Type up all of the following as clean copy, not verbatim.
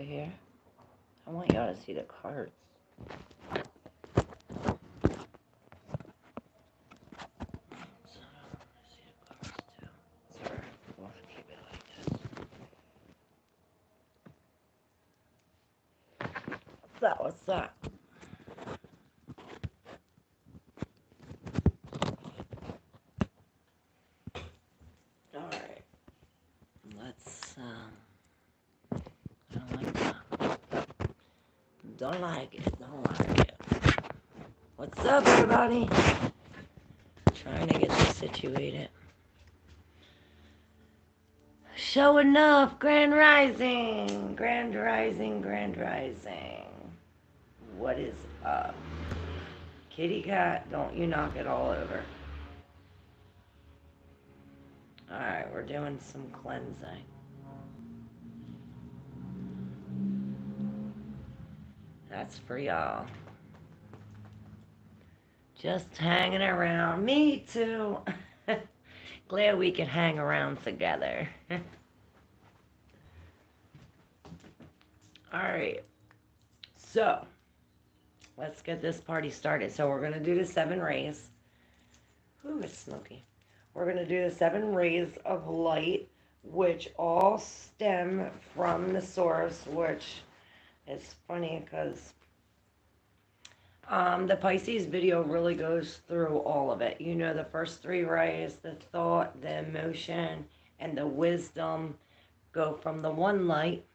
here. I want y'all to see the cards. What's that? Alright. Let's, I don't like that. Don't like it. What's up, everybody? Trying to get this situated. Show enough, Grand Rising. What is up? Kitty cat, don't you knock it all over. Alright, we're doing some cleansing. That's for y'all. Just hanging around. Me too. Glad we can hang around together. Alright. So, let's get this party started. So we're going to do the 7 rays. Ooh, it's smoky. We're going to do the 7 rays of light, which all stem from the source, which is funny because the Pisces video really goes through all of it. You know, the first 3 rays, the thought, the emotion, and the wisdom go from the 1 light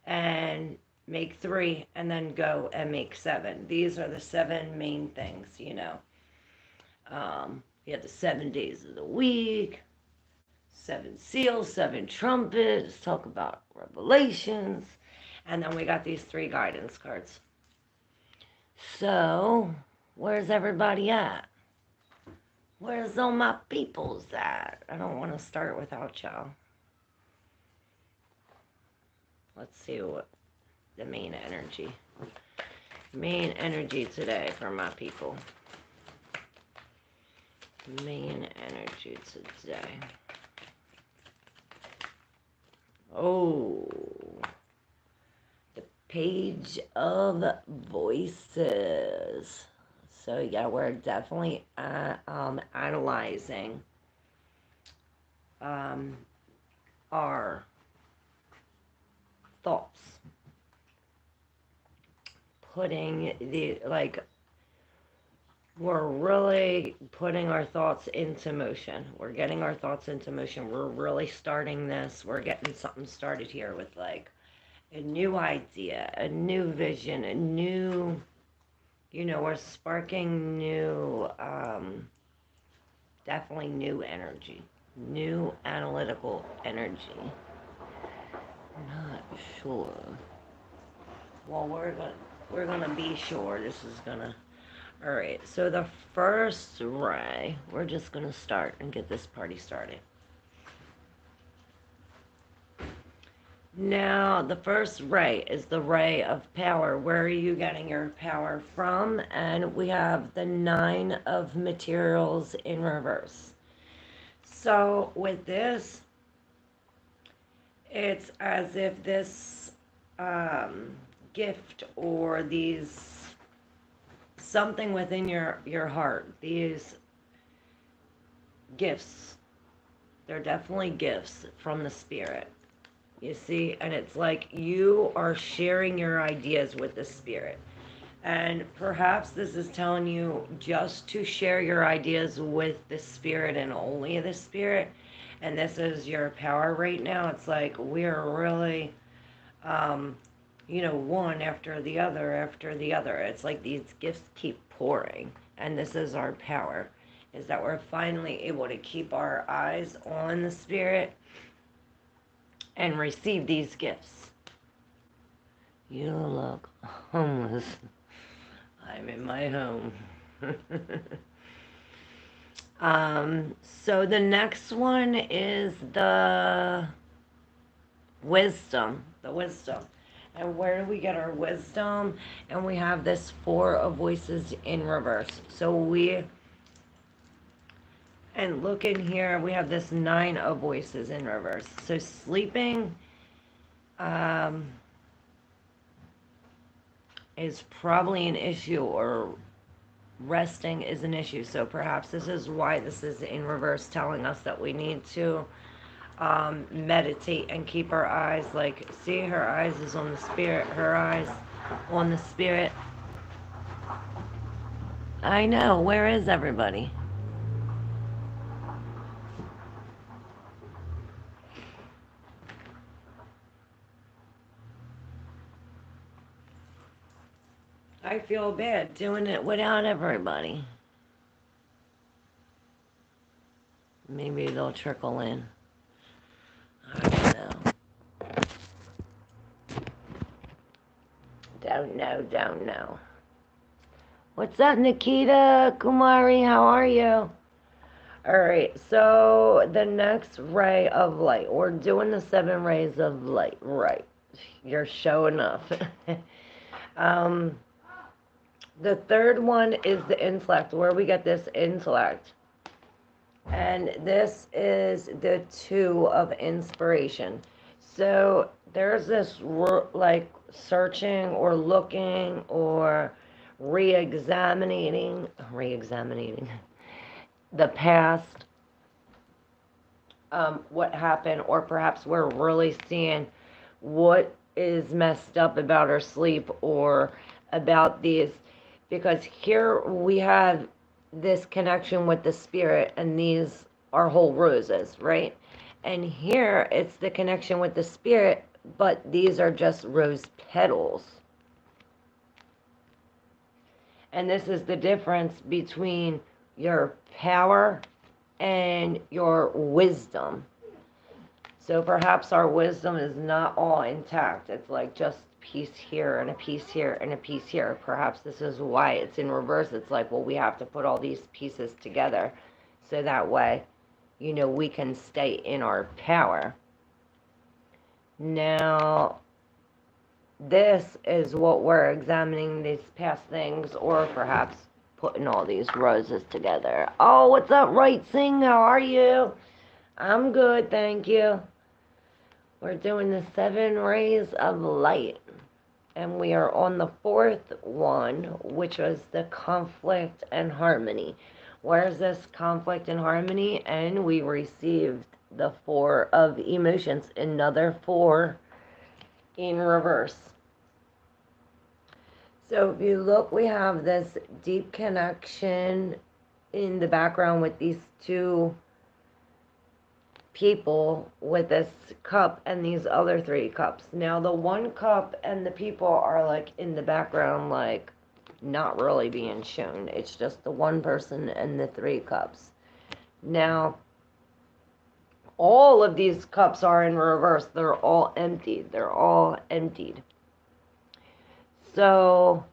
and make 3, and then go and make 7. These are the 7 main things, you know. You have the 7 days of the week, 7 seals, 7 trumpets, talk about revelations, and then we got these 3 guidance cards. So, where's everybody at? Where's all my peoples at? I don't want to start without y'all. Let's see what the main energy today for my people. Main energy today. Oh, the Page of Voices. So yeah, we're definitely analyzing our thoughts, putting the, like, we're really putting our thoughts into motion. We're getting our thoughts into motion. We're really starting this. We're getting something started here with, like, a new idea, a new vision, a new, you know, we're sparking new, definitely new energy, new analytical energy. Not sure. Well, we're gonna be sure this is gonna. All right. So the first ray, we're just gonna start and get this party started. Now, the first ray is the ray of power. Where are you getting your power from? And we have the 9 of materials in reverse. So with this, it's as if this gift or these something within your heart, these gifts, they're definitely gifts from the spirit. You see, and it's like you are sharing your ideas with the spirit. And perhaps this is telling you just to share your ideas with the spirit and only the spirit. And this is your power right now. It's like we're really, you know, one after the other after the other. It's like these gifts keep pouring. And this is our power, is that we're finally able to keep our eyes on the spirit and receive these gifts. You look homeless. I'm in my home. So the next one is the wisdom. The wisdom. And where do we get our wisdom? And we have this 4 of voices in reverse. So and look in here, we have this 9 of voices in reverse. So sleeping, is probably an issue, or resting is an issue. So perhaps this is why this is in reverse, telling us that we need to meditate and keep our eyes, like, see, her eyes is on the spirit, her eyes on the spirit. I know, where is everybody? I feel bad doing it without everybody. Maybe they'll trickle in. I don't know. Don't know. What's up, Nikita? Kumari, how are you? Alright, so the next ray of light. We're doing the 7 rays of light. Right. You're showing up. The third one is the intellect, where we get this intellect. And this is the 2 of inspiration. So there's this, like, searching or looking or re-examining the past, what happened, or perhaps we're really seeing what is messed up about our sleep or about these, because here we have this connection with the spirit, and these are whole roses, right? And here it's the connection with the spirit, but these are just rose petals. And this is the difference between your power and your wisdom. So perhaps our wisdom is not all intact. It's like just piece here and a piece here and a piece here. Perhaps this is why it's in reverse. It's like, well, we have to put all these pieces together so that way, you know, we can stay in our power. Now, this is what we're examining, these past things, or perhaps putting all these roses together. Oh, what's up, Right Sing? How are you? I'm good, thank you. We're doing the 7 rays of light, and we are on the 4th one, which was the conflict and harmony. Where's this conflict and harmony? And we received the 4 of emotions, another 4 in reverse. So if you look, we have this deep connection in the background with these 2 people with this cup and these other 3 cups. Now the 1 cup and the people are like in the background, like not really being shown. It's just the 1 person and the 3 cups. Now all of these cups are in reverse. They're all emptied. They're all emptied. So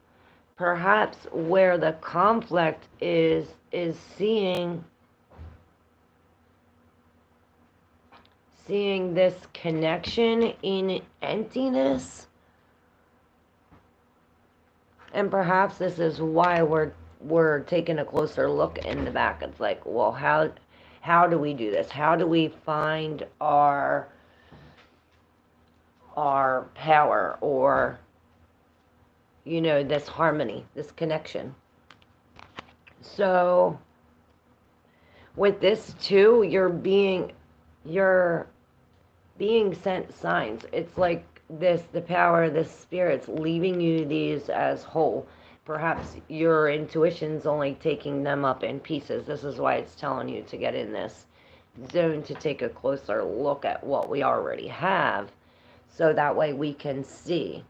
perhaps where the conflict is seeing this connection in emptiness. And perhaps this is why we're taking a closer look in the back. It's like, well, how do we do this? How do we find our power, or, you know, this harmony, this connection? So with this too, you're being sent signs. It's like this, the power of the spirits leaving you these as whole. Perhaps your intuition's only taking them up in pieces. This is why it's telling you to get in this zone, to take a closer look at what we already have, so that way we can see.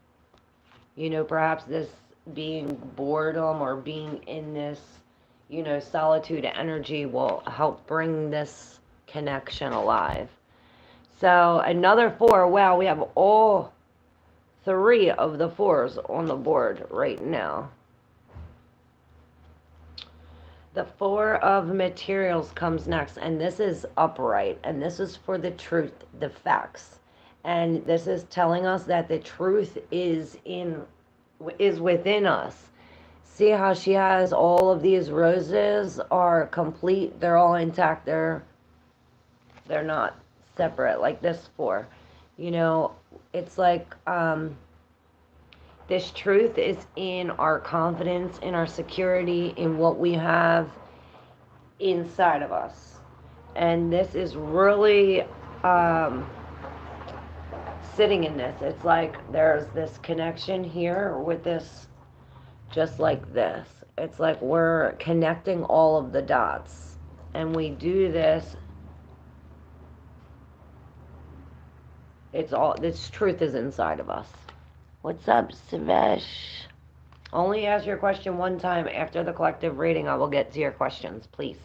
You know, perhaps this being boredom or being in this, you know, solitude energy will help bring this connection alive. So another 4. Wow, we have all 3 of the 4s on the board right now. The 4 of materials comes next, and this is upright, and this is for the truth, the facts. And this is telling us that the truth is within us. See how she has all of these roses are complete, they're all intact, they're not separate like this 4. You know, it's like This truth is in our confidence, in our security, in what we have inside of us. And this is really sitting in this. It's like there's this connection here with this, just like this. It's like we're connecting all of the dots. And we do this. This truth is inside of us. What's up, Sivesh? Only ask your question one time. After the collective reading, I will get to your questions, please.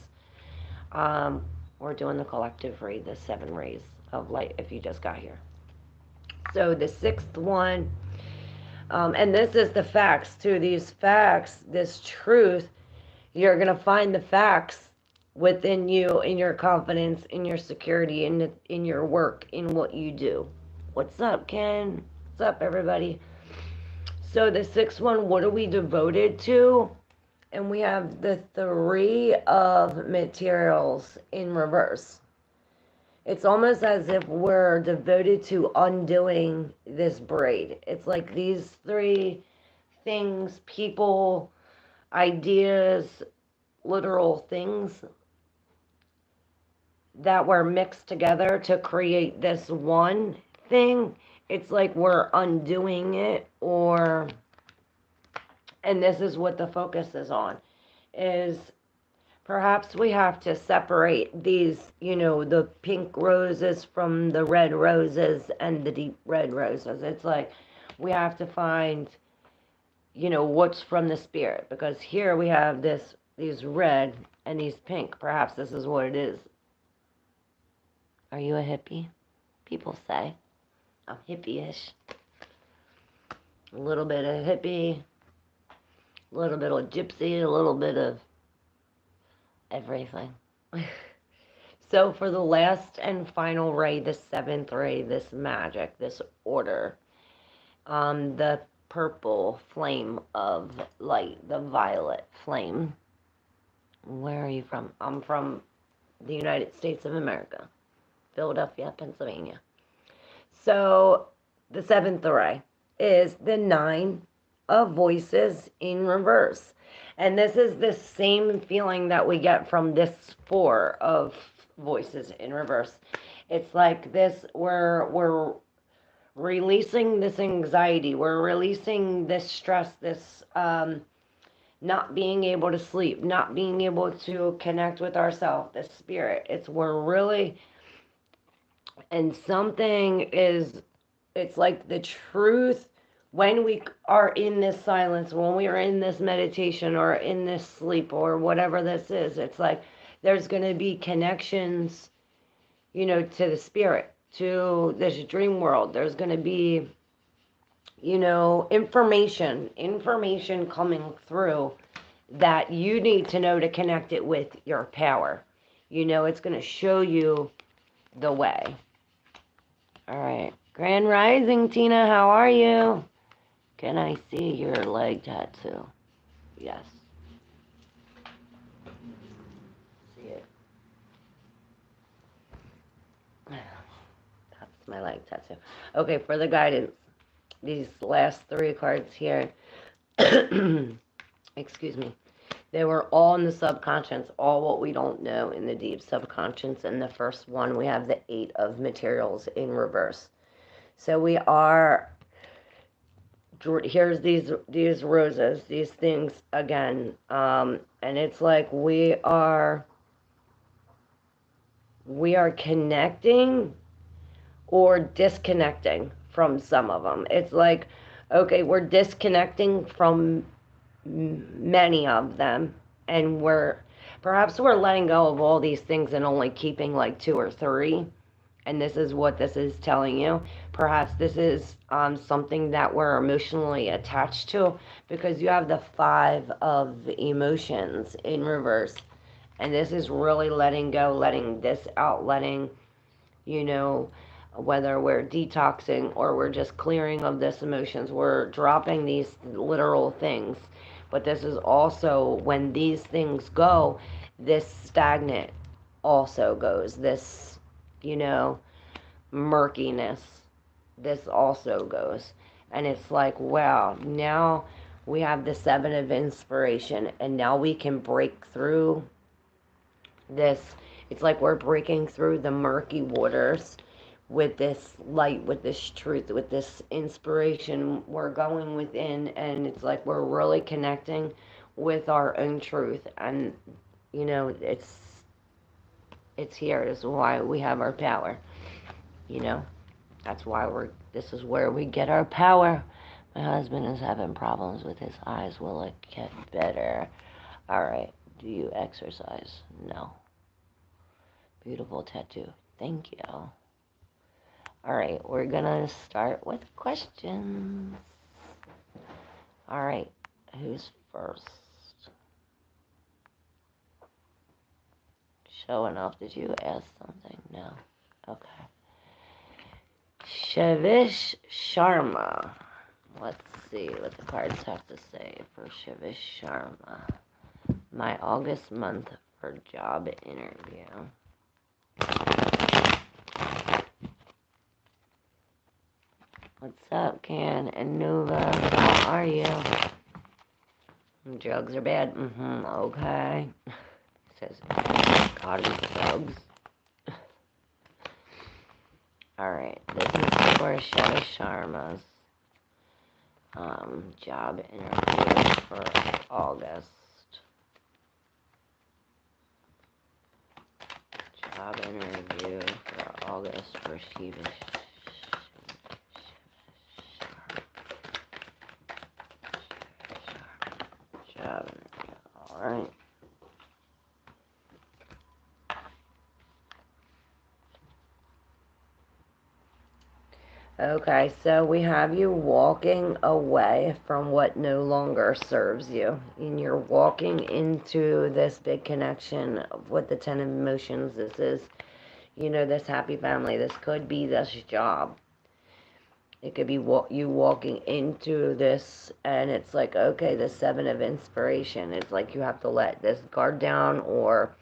We're doing the collective read, the 7 rays of light, if you just got here. So the 6th one, and this is the facts too. These facts, this truth, you're going to find the facts within you, in your confidence, in your security, in your work, in what you do. What's up, Ken? What's up, everybody? So the 6th one, what are we devoted to? And we have the 3 of materials in reverse. It's almost as if we're devoted to undoing this braid. It's like these 3 things, people, ideas, literal things that were mixed together to create this one thing. It's like we're undoing it, and this is what the focus is on, is perhaps we have to separate these, the pink roses from the red roses and the deep red roses. It's like we have to find, what's from the spirit, because here we have these red and these pink. Perhaps this is what it is. Are you a hippie? People say I'm hippie-ish. A little bit of hippie, a little bit of gypsy, a little bit of everything. So for the last and final ray, the 7th ray, this magic, this order, the purple flame of light, the violet flame. Where are you from? I'm from the United States of America, Philadelphia, Pennsylvania. So the 7th ray is the 9 of voices in reverse. And this is the same feeling that we get from this 4 of voices in reverse. It's like this, we're releasing this anxiety, we're releasing this stress, this not being able to sleep, not being able to connect with ourselves, the spirit. We're really, and something is, it's like the truth. When we are in this silence, when we are in this meditation or in this sleep or whatever this is, it's like there's going to be connections, to the spirit, to this dream world. There's going to be, information coming through that you need to know to connect it with your power. It's going to show you the way. All right. Grand Rising, Tina, how are you? Can I see your leg tattoo? Yes. See it. That's my leg tattoo. Okay, for the guidance, these last 3 cards here, excuse me, they were all in the subconscious, all what we don't know in the deep subconscious. And the first one, we have the 8 of materials in reverse. So we are, here's these roses, these things again, and it's like we are connecting or disconnecting from some of them. It's like, okay, we're disconnecting from many of them, and perhaps we're letting go of all these things and only keeping like 2 or 3. And this is what this is telling you. Perhaps this is something that we're emotionally attached to, because you have the 5 of emotions in reverse. And this is really letting go, letting this out, letting, whether we're detoxing or we're just clearing of this emotions, we're dropping these literal things. But this is also, when these things go, this stagnant also goes. This, murkiness, this also goes. And it's like, wow, now we have the 7 of inspiration, and now we can break through this. It's like we're breaking through the murky waters with this light, with this truth, with this inspiration. We're going within, and it's like we're really connecting with our own truth. And you know, it's here. This is why we have our power. You know, that's why this is where we get our power. My husband is having problems with his eyes. Will it get better? All right. Do you exercise? No. Beautiful tattoo. Thank you. All right. We're going to start with questions. All right. Who's first? Showing off. Did you ask something? No. Okay. Shivish Sharma. Let's see what the cards have to say for Shivish Sharma. My August month for job interview. What's up, Can and Nova? How are you? Drugs are bad. Okay. Says, God, drugs. Alright, this is for Shiva Sharma's job interview for August. Job interview for August for Shiva Sharma. Job interview. Alright. Okay, so we have you walking away from what no longer serves you. And you're walking into this big connection with the 10 of emotions. This is, you know, this happy family. This could be this job. It could be you walking into this, and it's like, okay, the 7 of inspiration. It's like you have to let this guard down, or,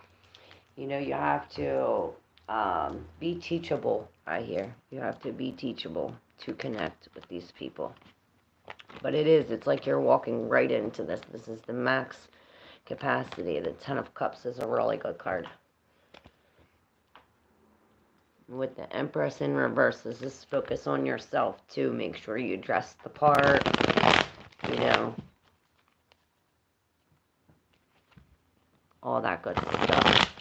you know, you have to be teachable, I hear. You have to be teachable to connect with these people. But it's like you're walking right into this. This is the max capacity. The 10 of Cups is a really good card. With the Empress in reverse, this is focus on yourself, too. Make sure you dress the part, you know. All that good stuff.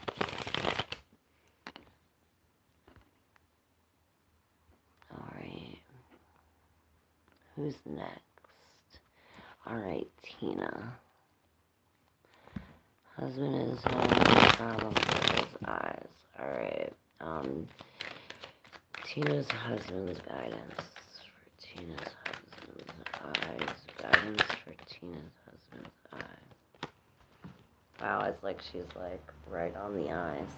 Alright. Who's next? Alright, Tina. Husband is having problems with his eyes. Alright. Tina's husband's guidance for Tina's husband's eyes. Guidance for Tina's husband's eyes. Wow, it's like she's like right on the eyes.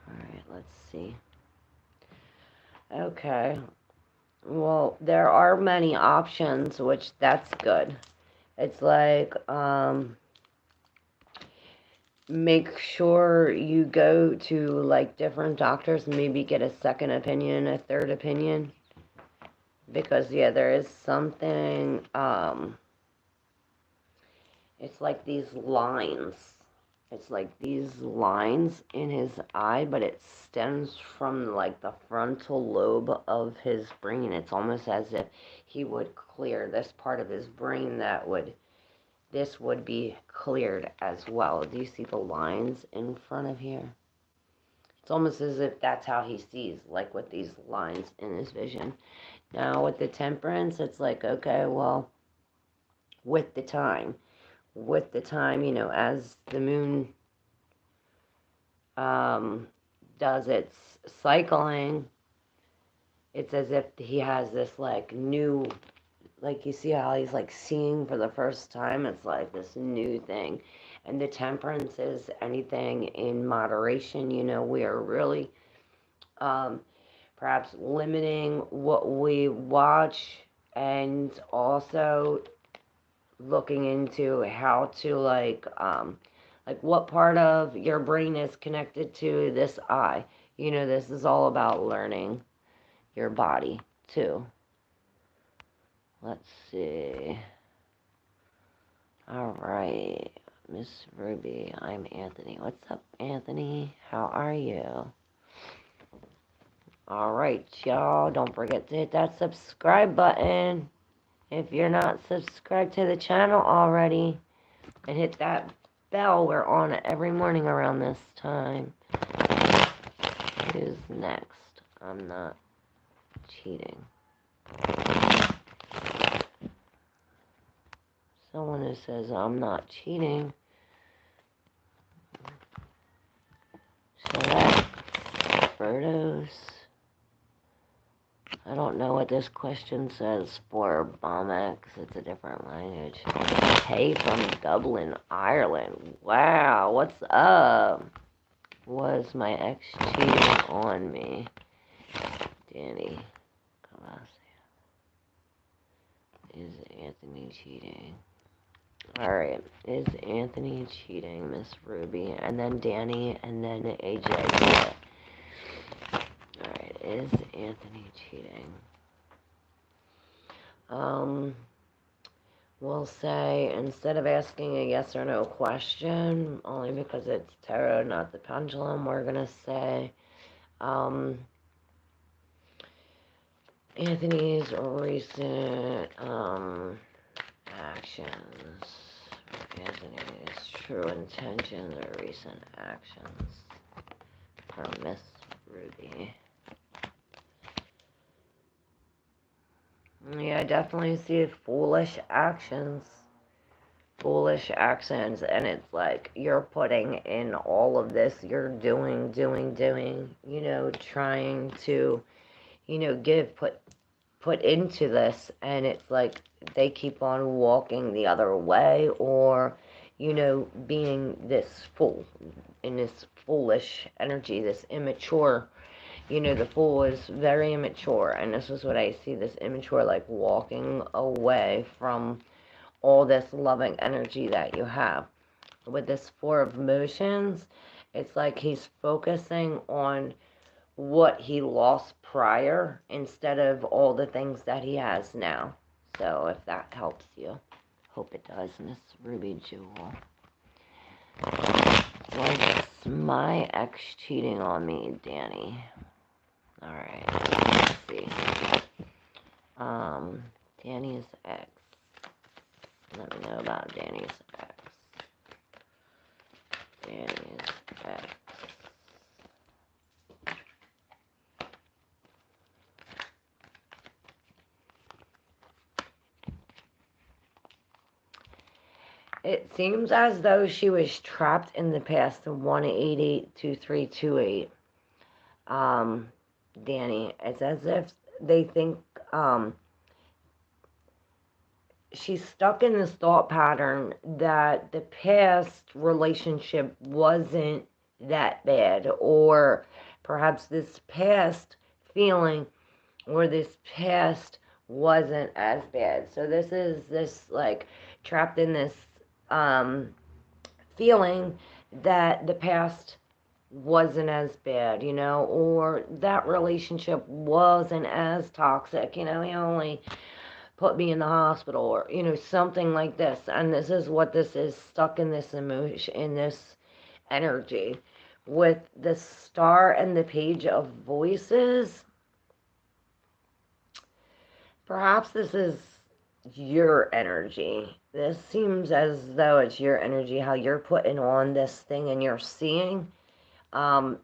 Alright, let's see. Okay. Well, there are many options, which that's good. It's like, make sure you go to like different doctors, maybe get a second opinion, a third opinion, because yeah, there is something, it's like these lines, in his eye, but it stems from like the frontal lobe of his brain. It's almost as if he would clear this part of his brain this would be cleared as well. Do you see the lines in front of here? It's almost as if that's how he sees, like with these lines in his vision. Now with the Temperance, it's like, okay, well, with the time, you know, as the moon does its cycling, it's as if he has this like new, like you see how he's like seeing for the first time. It's like this new thing. And the Temperance is anything in moderation. You know, we are really perhaps limiting what we watch, and also looking into how to like what part of your brain is connected to this eye. You know, this is all about learning. your body too. Let's see. All right, Miss Ruby, I'm Anthony. What's up, Anthony? How are you? All right, y'all, don't forget to hit that subscribe button if you're not subscribed to the channel already, and hit that bell. We're on every morning around this time. Who's next? I'm not cheating. Someone who says I'm not cheating. Select photos. I don't know what this question says for Bomex. It's a different language. Hey, from Dublin, Ireland. Wow, what's up? Was my ex cheating on me? Danny. Is Anthony cheating? Alright, is Anthony cheating, Miss Ruby? And then Danny, and then AJ. Alright, is Anthony cheating? We'll say, instead of asking a yes or no question, only because it's tarot, not the pendulum, we're gonna say, Anthony's recent, actions, Anthony's true intentions or recent actions for Miss Ruby. Yeah, I definitely see foolish actions. Foolish actions, and it's like you're putting in all of this, you're doing, you know, trying to, you know, put into this, and it's like they keep on walking the other way, or, you know, being this fool, in this foolish energy, this immature. You know, the fool is very immature, and this is what I see, this immature, like, walking away from all this loving energy that you have. With this Four of Motions, it's like he's focusing on what he lost prior instead of all the things that he has now. So if that helps you, hope it does, Miss Ruby Jewel. Was my ex cheating on me, Danny? Alright, let's see. Danny's ex. Let me know about Danny's ex. Danny's ex. It seems as though she was trapped in the past of 1882328. Danny, it's as if they think she's stuck in this thought pattern that the past relationship wasn't that bad, or perhaps this past feeling or this past wasn't as bad. So this is this, like, trapped in this feeling that the past wasn't as bad, you know, or that relationship wasn't as toxic, you know, he only put me in the hospital, or, you know, something like this. And this is what this is, stuck in this emotion, in this energy. With the Star and the Page of Voices, perhaps this is your energy. This seems as though it's your energy, how you're putting on this thing, and you're seeing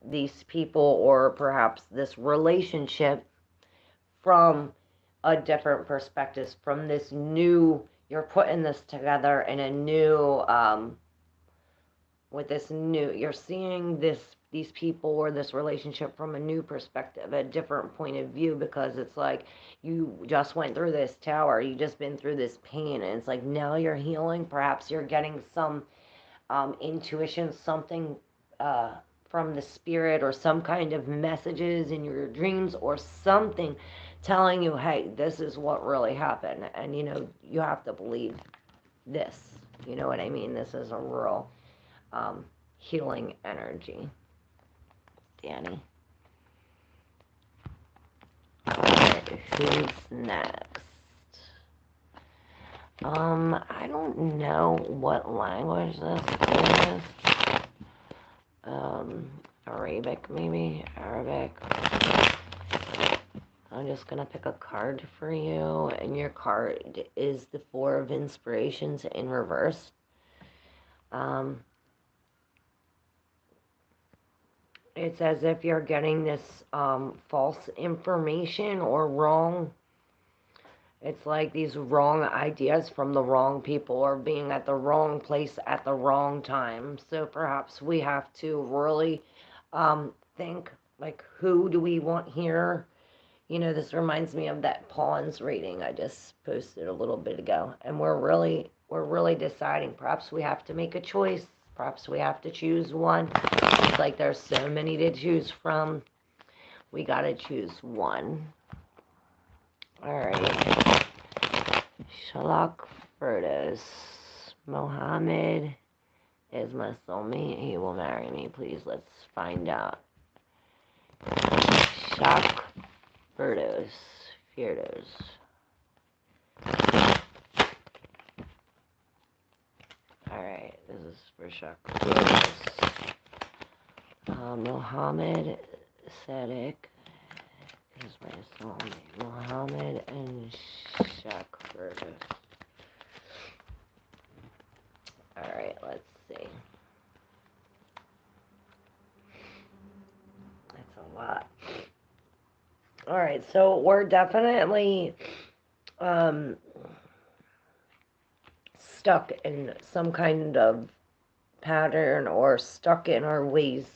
these people, or perhaps this relationship, from a different perspective, from this new, you're putting this together in a new, with this new, you're seeing these people or this relationship from a new perspective, a different point of view, because it's like you just went through this tower, you just been through this pain, and it's like now you're healing. Perhaps you're getting some intuition, something from the spirit, or some kind of messages in your dreams, or something telling you, hey, this is what really happened, and, you know, you have to believe this, you know what I mean? This is a real healing energy, Danny. who's next? I don't know what language this is. Arabic maybe? Arabic. I'm just going to pick a card for you, and your card is the Four of Inspirations in reverse. It's as if you're getting this false information or wrong. It's like these wrong ideas from the wrong people or being at the wrong place at the wrong time. So perhaps we have to really think, like, who do we want here? You know, this reminds me of that pawns reading I just posted a little bit ago. And we're really deciding. Perhaps we have to make a choice. Perhaps we have to choose one. It's like there's so many to choose from. We got to choose one. All right. Shalak Firdaus. Mohammed is my soulmate. He will marry me. Please, let's find out. Shak Firdaus. Alright, this is for Shak Firdaus. Mohammed Sadiq is my soulmate. Mohammed and Shak Firdaus. Alright, let's see. That's a lot. Alright, so we're definitely stuck in some kind of pattern or stuck in our ways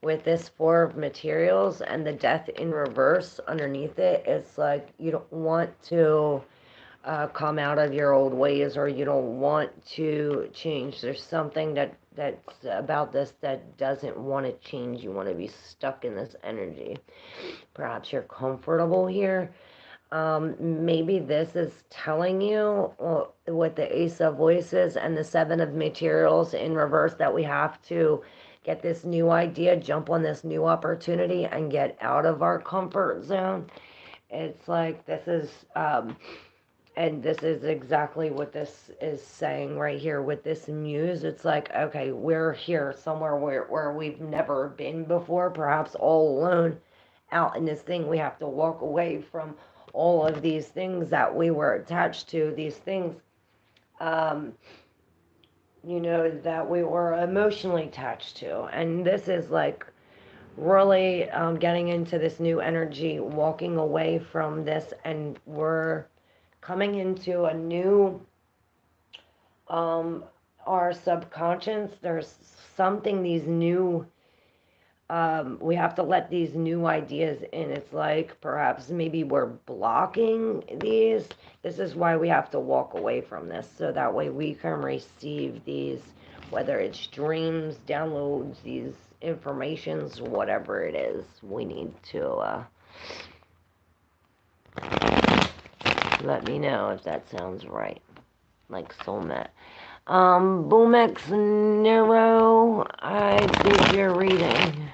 with this Four of Materials and the Death in reverse underneath it. It's like you don't want to come out of your old ways, or you don't want to change. There's something that's about this that doesn't want to change. You want to be stuck in this energy. Perhaps you're comfortable here. Maybe this is telling you with the Ace of Voices and the Seven of Materials in reverse that we have to get this new idea, jump on this new opportunity, and get out of our comfort zone. It's like this is, and this is exactly what this is saying right here with this muse. It's like, okay, we're here somewhere where we've never been before, perhaps all alone out in this thing. We have to walk away from all of these things that we were attached to, these things, you know, that we were emotionally attached to. And this is like really getting into this new energy, walking away from this, and we're coming into a new, our subconscious. There's something, these new, we have to let these new ideas in. It's like perhaps maybe we're blocking these. This is why we have to walk away from this, so that way we can receive these, whether it's dreams, downloads, these informations, whatever it is. We need to let me know if that sounds right. Like soulmate. Boomx Nero, I did your reading.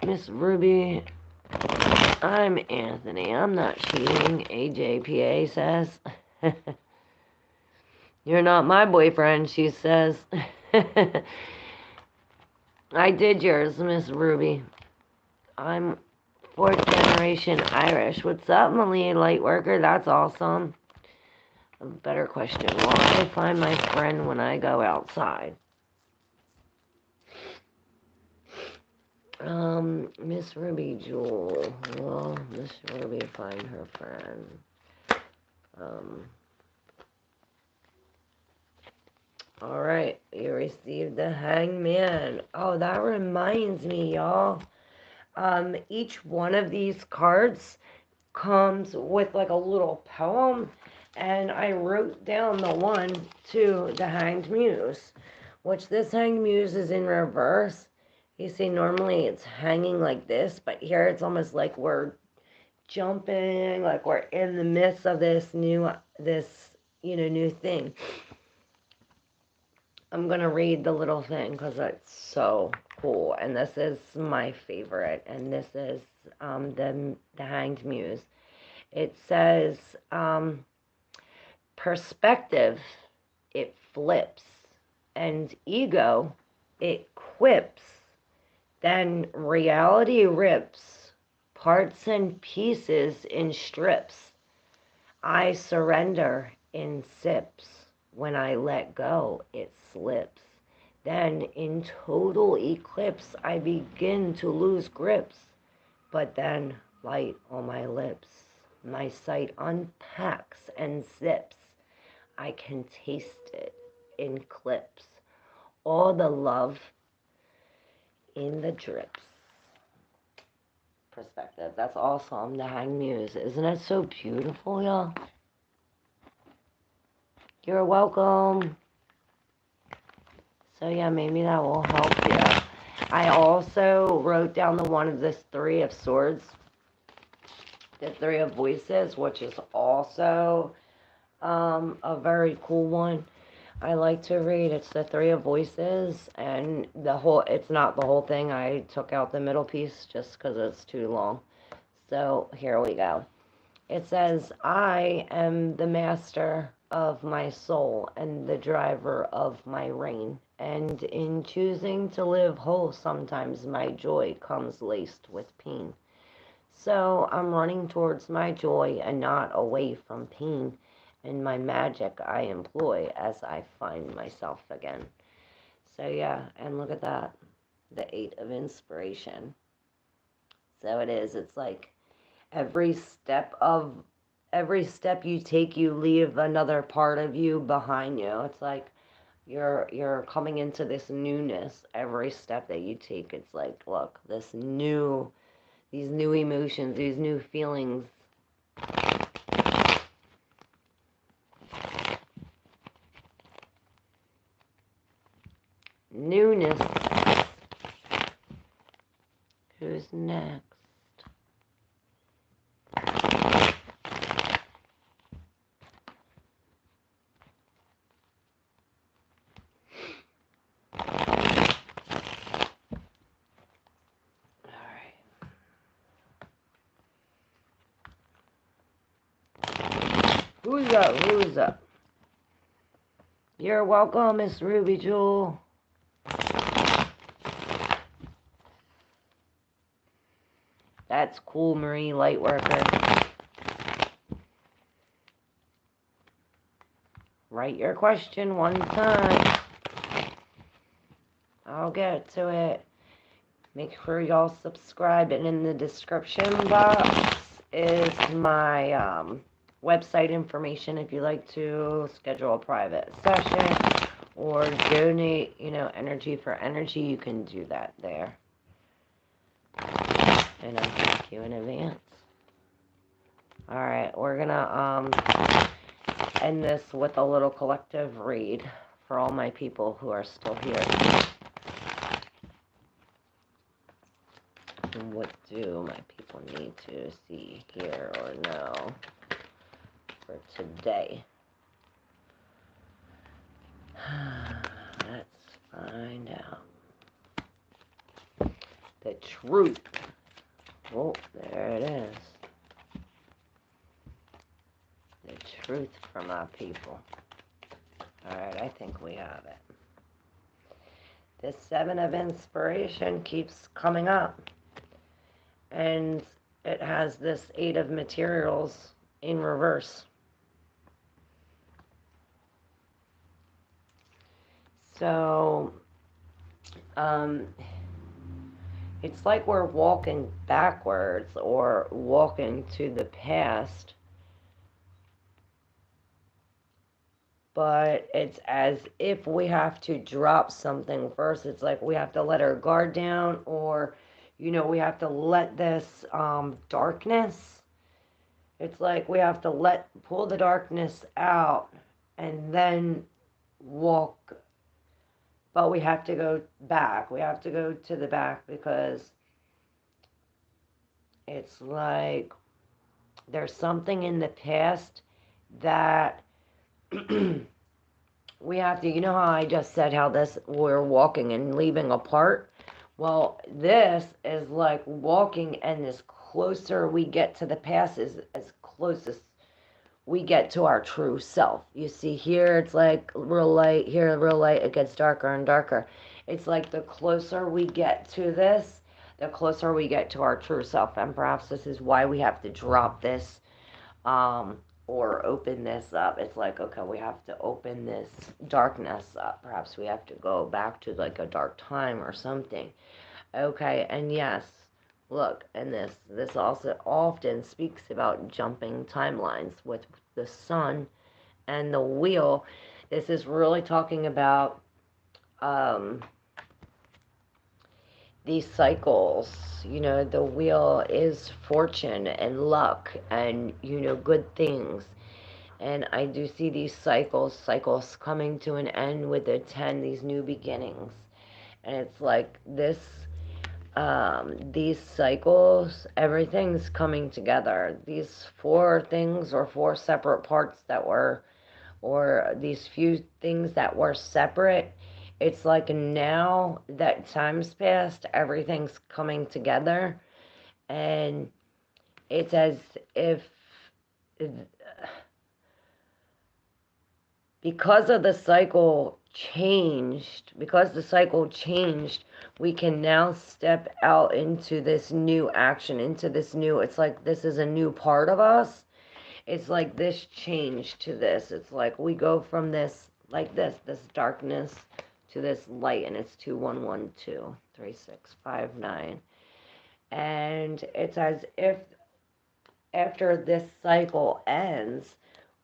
Miss Ruby, I'm Anthony. I'm not cheating, AJPA says. You're not my boyfriend, she says. I did yours, Miss Ruby. I'm 4th generation Irish. What's up, Malay Lightworker? That's awesome. A better question. Will I find my friend when I go outside? Miss Ruby Jewel. Will Miss Ruby find her friend? Alright, you received the Hangman. Oh, that reminds me, y'all. Each one of these cards comes with like a little poem, and I wrote down the one to the Hanged Muse, which this Hanged Muse is in reverse. You see, normally it's hanging like this, but here it's almost like we're jumping, like we're in the midst of this new thing. I'm going to read the little thing because it's so cool. And this is my favorite. And this is the Hanged Muse. It says, perspective, it flips. And ego, it quips. Then reality rips. Parts and pieces in strips. I surrender in sips. When I let go, it slips. Then in total eclipse, I begin to lose grips. But then light on my lips. My sight unpacks and zips. I can taste it in clips. All the love in the drips. Perspective. That's awesome. The Hanged Muse. Isn't it so beautiful, y'all? You're welcome. So yeah, maybe that will help you. I also wrote down the one of this Three of Swords. The Three of Voices, which is also a very cool one. I like to read. It's the Three of Voices, and it's not the whole thing. I took out the middle piece just because it's too long. So here we go. It says, I am the master of my soul and the driver of my reign. And in choosing to live whole, sometimes my joy comes laced with pain. So I'm running towards my joy and not away from pain. And my magic I employ as I find myself again. So yeah, and look at that. The Eight of Inspiration. So it is. It's like every step you take, you leave another part of you behind you. It's like you're coming into this newness. Every step that you take, it's like, look, these new emotions, these new feelings. Newness. Who's next? Who's up? You're welcome, Miss Ruby Jewel. That's cool, Marie Lightworker. Write your question one time. I'll get to it. Make sure y'all subscribe, and in the description box is my website information if you'd like to schedule a private session or donate, energy for energy. You can do that there. And I thank you in advance. Alright, we're gonna end this with a little collective read for all my people who are still here. And what do my people need to see, hear, or know for today? Let's find out. The truth. Oh, there it is. The truth for my people. Alright, I think we have it. This Seven of Inspiration keeps coming up. And it has this Eight of Materials in reverse. So, it's like we're walking backwards or walking to the past. But it's as if we have to drop something first. It's like we have to let our guard down, or, we have to let this darkness. It's like we have to pull the darkness out and then walk. But we have to go back. We have to go to the back because it's like there's something in the past that we have to, you know how I just said how this, we're walking and leaving apart? Well, this is like walking, and as closer we get to the past is as close as we get to our true self. You see, here it's like real light, here real light, it gets darker and darker. It's like the closer we get to this, the closer we get to our true self. And perhaps this is why we have to drop this, or open this up. It's like, okay, we have to open this darkness up. Perhaps we have to go back to like a dark time or something. Okay, and yes, look, and this also often speaks about jumping timelines with the sun and the wheel. This is really talking about these cycles. You know, the wheel is fortune and luck and, you know, good things. And I do see these cycles coming to an end with the 10, these new beginnings. And it's like this, these cycles, everything's coming together. These four things, or four separate parts that were, or these few things that were separate, it's like now that time's passed, everything's coming together. And it's as if, because the cycle changed, we can now step out into this new action, into this new, it's like this is a new part of us. It's like this change to this. It's like we go from this, like this darkness to this light, and it's 2 1 1 2 3 6 5 9. And it's as if after this cycle ends,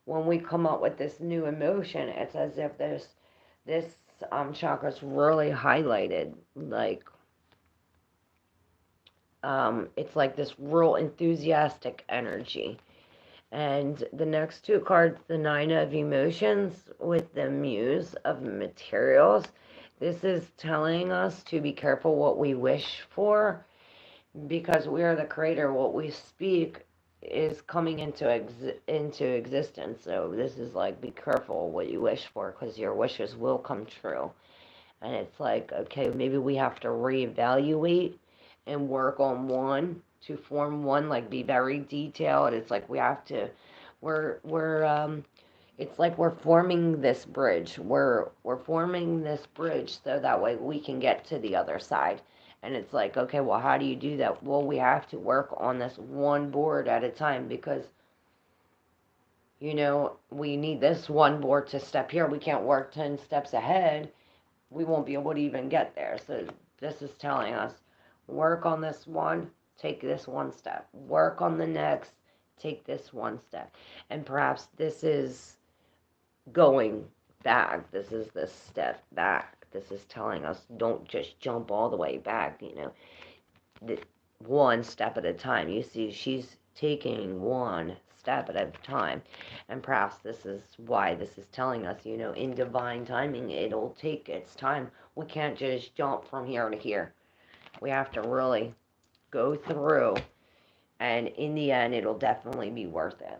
when we come up with this new emotion, it's as if this chakra's really highlighted. Like, it's like this real enthusiastic energy. And the next two cards, the Nine of Emotions with the Muse of Materials. This is telling us to be careful what we wish for, because we are the creator. What we speak is coming into existence. So this is like, be careful what you wish for, because your wishes will come true. And it's like, okay, maybe we have to reevaluate and work on one to form one, like be very detailed. It's like we have to, it's like we're forming this bridge. We're forming this bridge so that way we can get to the other side. And it's like, okay, well, how do you do that? Well, we have to work on this one board at a time, because, you know, we need this one board to step here. We can't work 10 steps ahead. We won't be able to even get there. So this is telling us, work on this one, take this one step. Work on the next, take this one step. And perhaps this is going back. This is the step back. This is telling us, don't just jump all the way back, you know. One step at a time. You see, she's taking one step at a time. And perhaps this is why this is telling us, you know, in divine timing, it'll take its time. We can't just jump from here to here. We have to really go through, and in the end, it'll definitely be worth it.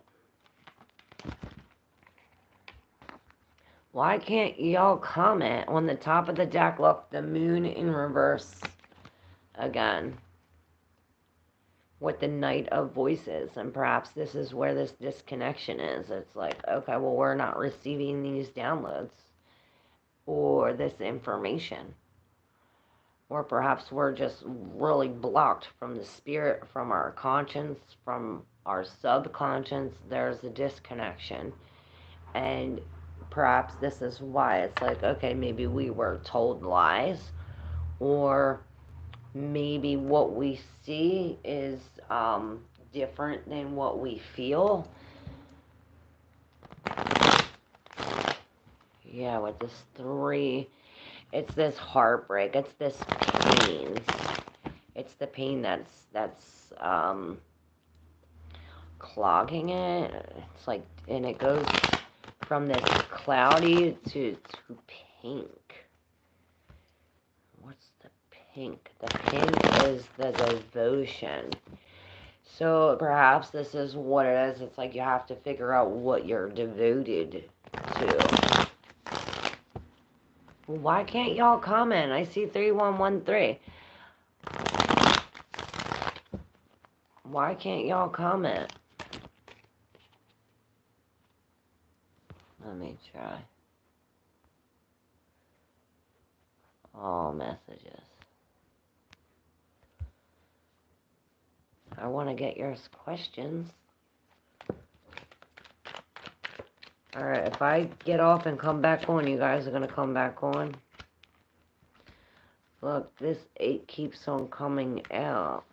Why can't y'all comment on the top of the deck? Look, the moon in reverse again with the Knight of Voices. And perhaps this is where this disconnection is. It's like, okay, well, we're not receiving these downloads or this information. Or perhaps we're just really blocked from the spirit, from our conscience, from our subconscious. There's a disconnection. And perhaps this is why it's like, okay, maybe we were told lies, or maybe what we see is different than what we feel. Yeah, with this 3, it's this heartbreak, it's this pain. It's the pain that's clogging it. It's like, and it goes from this cloudy to pink. What's the pink? The pink is the devotion. So perhaps this is what it is. It's like you have to figure out what you're devoted to. Why can't y'all comment? I see 3113. Why can't y'all comment? Let me try. All messages. I want to get your questions. Alright, if I get off and come back on, you guys are going to come back on. Look, this 8 keeps on coming out.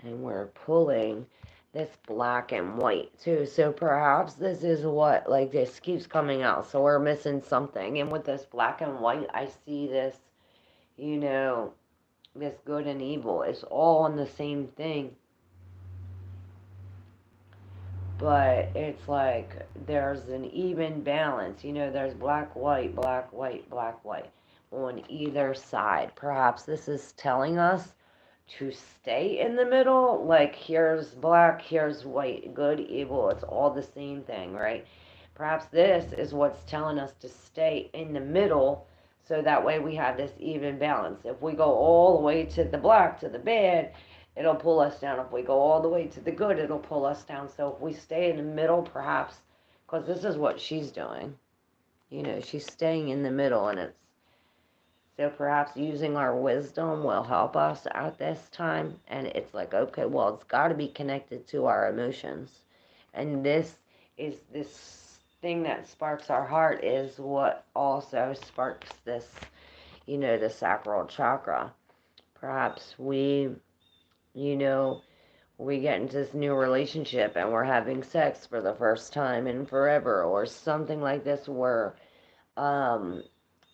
And we're pulling this black and white too. So perhaps this is what, like, this keeps coming out. So we're missing something. And with this black and white, I see this, you know, this good and evil. It's all on the same thing. But it's like there's an even balance. You know, there's black, white, black, white, black, white on either side. Perhaps this is telling us to stay in the middle. Like, here's black, here's white, good, evil. It's all the same thing, right? Perhaps this is what's telling us to stay in the middle, so that way we have this even balance. If we go all the way to the black, to the bad, it'll pull us down. If we go all the way to the good, it'll pull us down. So if we stay in the middle, perhaps, because this is what she's doing. You know, she's staying in the middle, and it's, so perhaps using our wisdom will help us at this time. And it's like, okay, well, it's got to be connected to our emotions. And this is this thing that sparks our heart is what also sparks this, you know, the sacral chakra. Perhaps we, you know, we get into this new relationship and we're having sex for the first time in forever, or something like this, where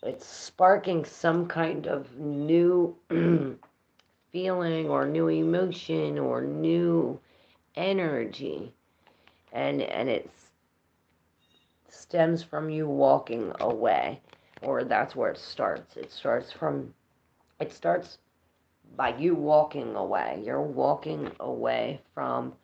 it's sparking some kind of new feeling or new emotion or new energy, and it stems from you walking away, or that's where it starts. It starts by you walking away. You're walking away from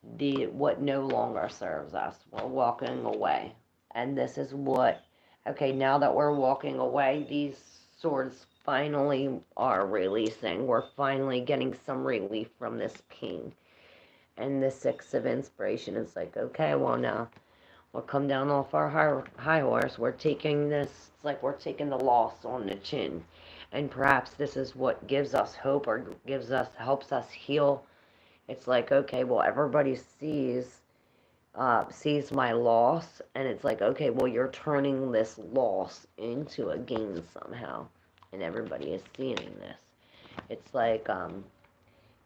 what no longer serves us. We're walking away, and this is what. Okay, now that we're walking away, these swords finally are releasing. We're finally getting some relief from this pain. And the 6 of inspiration is like, okay, well, now we'll come down off our high horse. We're taking this, it's like we're taking the loss on the chin. And perhaps this is what gives us hope, or helps us heal. It's like, okay, well, everybody sees my loss, and it's like, okay, well, you're turning this loss into a gain somehow, and everybody is seeing this. It's like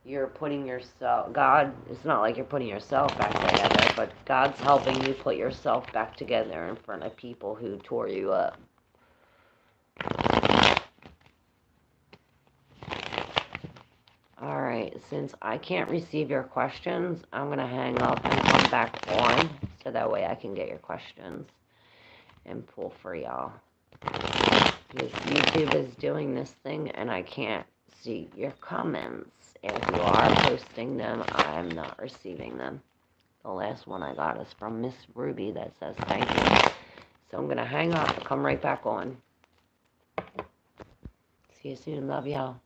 you're putting yourself, God, it's not like you're putting yourself back together, but God's helping you put yourself back together in front of people who tore you up. Alright, since I can't receive your questions, I'm going to hang up and come back on, so that way I can get your questions and pull for y'all. Because YouTube is doing this thing and I can't see your comments. If you are posting them, I'm not receiving them. The last one I got is from Miss Ruby that says thank you. So I'm going to hang up and come right back on. See you soon. Love y'all.